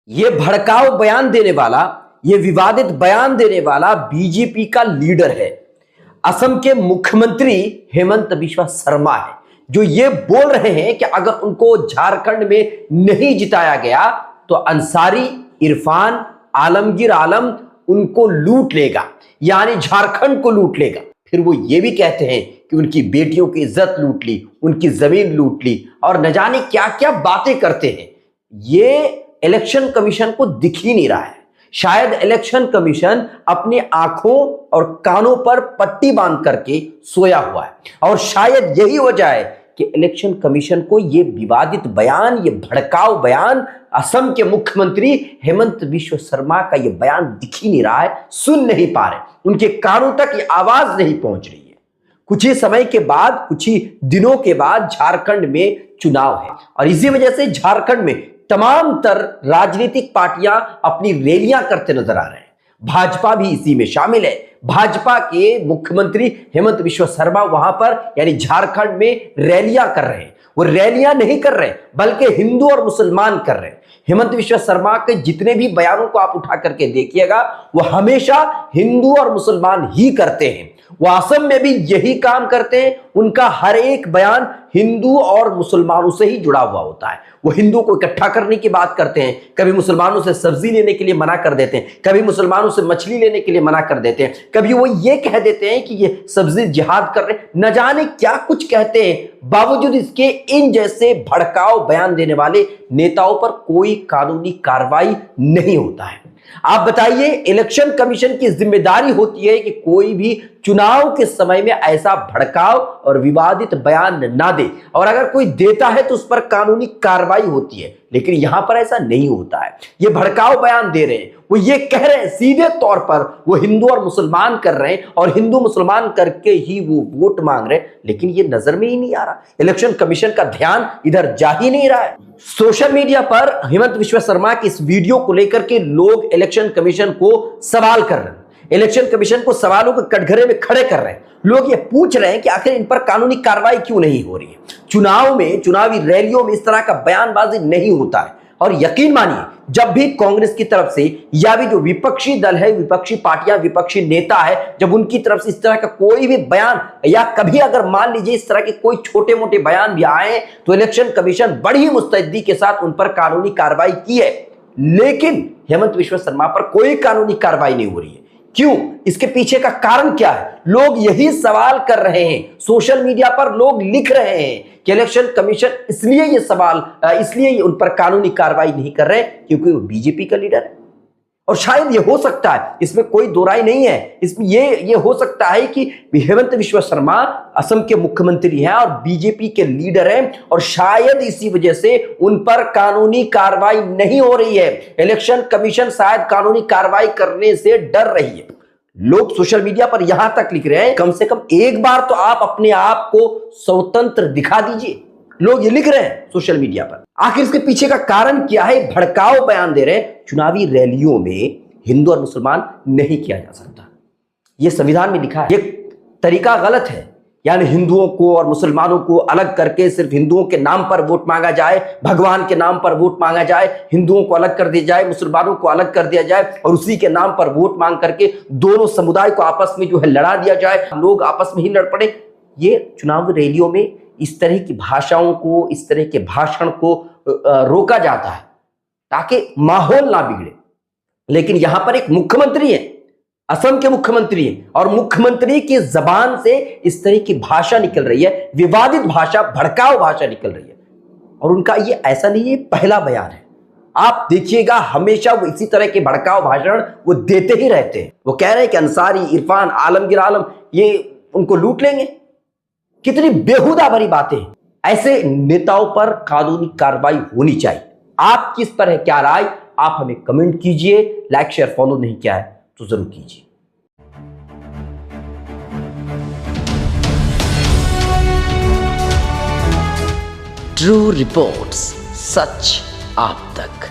ये भड़काऊ बयान देने वाला, ये विवादित बयान देने वाला बीजेपी का लीडर है, असम के मुख्यमंत्री हेमंत बिश्वा शर्मा है, जो ये बोल रहे हैं कि अगर उनको झारखंड में नहीं जिताया गया तो अंसारी, इरफान, आलमगीर आलम उनको लूट लेगा, यानी झारखंड को लूट लेगा। फिर वो ये भी कहते हैं कि उनकी बेटियों की इज्जत लूट ली, उनकी जमीन लूट ली और न जाने क्या क्या बातें करते हैं। ये इलेक्शन कमीशन को दिख ही नहीं रहा है। शायद इलेक्शन कमीशन अपनी आंखों और कानों पर पट्टी बांध करके सोया हुआ है और शायद यही वजह है कि इलेक्शन कमीशन को ये विवादित बयान, ये भड़काऊ बयान, असम के मुख्यमंत्री हेमंत बिश्वा शर्मा का ये बयान दिख ही नहीं रहा है, सुन नहीं पा रहे, उनके कानों तक ये आवाज नहीं पहुंच रही है। कुछ ही समय के बाद, कुछ ही दिनों के बाद झारखंड में चुनाव है और इसी वजह से झारखंड में तमाम राजनीतिक पार्टियां अपनी रैलियां करते नजर आ रहे हैं। भाजपा भी इसी में शामिल है। भाजपा के मुख्यमंत्री हेमंत बिश्वा शर्मा वहां पर यानी झारखंड में रैलियां कर रहे हैं। वो रैलियां नहीं कर रहे बल्कि हिंदू और मुसलमान कर रहे हैं। हेमंत बिश्वा शर्मा के जितने भी बयानों को आप उठा करके देखिएगा, वो हमेशा हिंदू और मुसलमान ही करते हैं। वो असम में भी यही काम करते हैं। उनका हर एक बयान हिंदू और मुसलमानों से ही जुड़ा हुआ होता है। वो हिंदू को इकट्ठा करने की बात करते हैं, कभी मुसलमानों से सब्जी लेने के लिए मना कर देते हैं, कभी मुसलमानों से मछली लेने के लिए मना कर देते हैं, कभी वो ये कह देते हैं कि ये सब्जी जिहाद कर रहे, न जाने क्या कुछ कहते हैं। बावजूद इसके इन जैसे भड़काऊ बयान देने वाले नेताओं पर कोई कानूनी कार्रवाई नहीं होता है। आप बताइए, इलेक्शन कमीशन की जिम्मेदारी होती है कि कोई भी चुनाव के समय में ऐसा भड़काव और विवादित बयान ना दे, और अगर कोई देता है तो उस पर कानूनी कार्रवाई होती है, लेकिन यहां पर ऐसा नहीं होता है। ये भड़काऊ बयान दे रहे हैं, वो ये कह रहे हैं सीधे तौर पर वो हिंदू और मुसलमान कर रहे हैं और हिंदू मुसलमान करके ही वो वोट मांग रहे हैं, लेकिन ये नजर में ही नहीं आ रहा। इलेक्शन कमीशन का ध्यान इधर जा ही नहीं रहा है। सोशल मीडिया पर हेमंत बिश्वा शर्मा की इस वीडियो को लेकर के लोग इलेक्शन कमीशन को सवाल कर रहे हैं, इलेक्शन कमीशन को सवालों के कटघरे में खड़े कर रहे हैं। लोग ये पूछ रहे हैं कि आखिर इन पर कानूनी कार्रवाई क्यों नहीं हो रही है। चुनाव में, चुनावी रैलियों में इस तरह का बयानबाजी नहीं होता है। और यकीन मानिए, जब भी कांग्रेस की तरफ से या भी जो विपक्षी दल है, विपक्षी पार्टियां, विपक्षी नेता है, जब उनकी तरफ से इस तरह का कोई भी बयान या कभी अगर मान लीजिए इस तरह के कोई छोटे मोटे बयान भी आए तो इलेक्शन कमीशन बड़ी मुस्तैदी के साथ उन पर कानूनी कार्रवाई की है। लेकिन हेमंत बिश्वा शर्मा पर कोई कानूनी कार्रवाई नहीं हो रही है। क्यों? इसके पीछे का कारण क्या है? लोग यही सवाल कर रहे हैं। सोशल मीडिया पर लोग लिख रहे हैं कि इलेक्शन कमीशन इसलिए उन पर कानूनी कार्रवाई नहीं कर रहे क्योंकि वो बीजेपी का लीडर है। और शायद ये हो सकता है, इसमें कोई दो राय नहीं है, इसमें ये हो सकता है कि हेमंत बिश्वा शर्मा असम के मुख्यमंत्री हैं और बीजेपी के लीडर हैं और शायद इसी वजह से उन पर कानूनी कार्रवाई नहीं हो रही है। इलेक्शन कमीशन शायद कानूनी कार्रवाई करने से डर रही है। लोग सोशल मीडिया पर यहां तक लिख रहे हैं, कम से कम एक बार तो आप अपने आप को स्वतंत्र दिखा दीजिए। लोग ये लिख रहे हैं सोशल मीडिया पर। आखिर इसके पीछे का कारण क्या है? भड़काऊ बयान दे रहे हैं। चुनावी रैलियों में हिंदू और मुसलमान नहीं किया जा सकता, यह संविधान में लिखा है। ये तरीका गलत है, यानी हिंदुओं को और मुसलमानों को अलग करके सिर्फ हिंदुओं के नाम पर वोट मांगा जाए, भगवान के नाम पर वोट मांगा जाए, हिंदुओं को अलग कर दिया जाए, मुसलमानों को अलग कर दिया जाए और उसी के नाम पर वोट मांग करके दोनों समुदाय को आपस में जो है लड़ा दिया जाए, लोग आपस में ही लड़ पड़े। ये चुनाव रैलियों में इस तरह की भाषाओं को, इस तरह के भाषण को रोका जाता है ताकि माहौल ना बिगड़े। लेकिन यहां पर एक मुख्यमंत्री है, असम के मुख्यमंत्री हैं और मुख्यमंत्री की जबान से इस तरह की भाषा निकल रही है, विवादित भाषा, भड़काऊ भाषा निकल रही है। और उनका ये ऐसा नहीं है पहला बयान है। आप देखिएगा, हमेशा वो इसी तरह के भड़काऊ भाषण वो देते ही रहते हैं। वो कह रहे हैं कि अंसारी, इरफान, आलमगीर आलम ये उनको लूट लेंगे। कितनी बेहुदा भरी बातें हैं। ऐसे नेताओं पर कानूनी कार्रवाई होनी चाहिए। आपकी इस पर है क्या राय? आप हमें कमेंट कीजिए। लाइक, शेयर, फॉलो नहीं किया है तो जरूर कीजिए। ट्रू रिपोर्ट्स, सच आप तक।